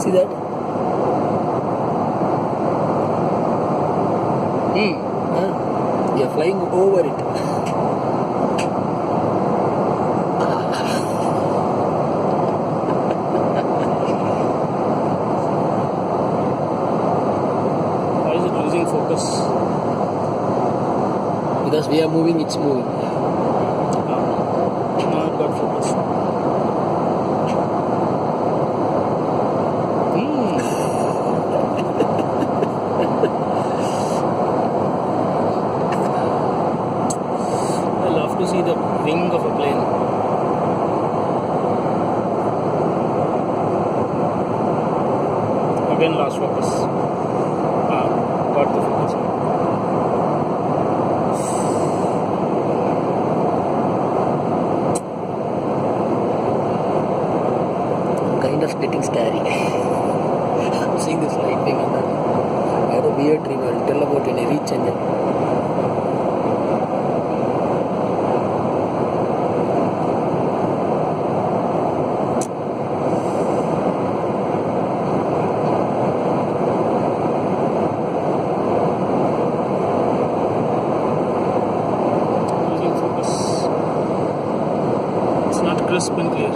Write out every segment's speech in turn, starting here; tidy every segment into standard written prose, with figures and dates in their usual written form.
See that? They are flying over it. Why is it losing focus? Because we are moving, it's moving. Now it got focus. I love to see the wing of a plane. Again, last focus. Got the focus. Kind of getting scary. Seeing this light thing on that. I had a weird dream. I'll tell about when I reach Chennai. Losing focus. It's not crisp and clear.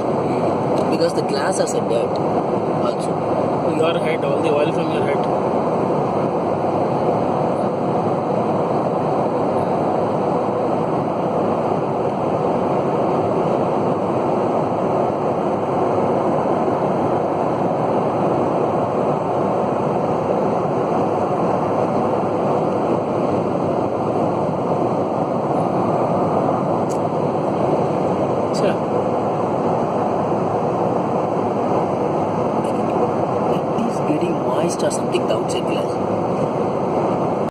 Because the glass has a dirt also. Your head, all the oil from your head. It is getting moist or something, the outside glass.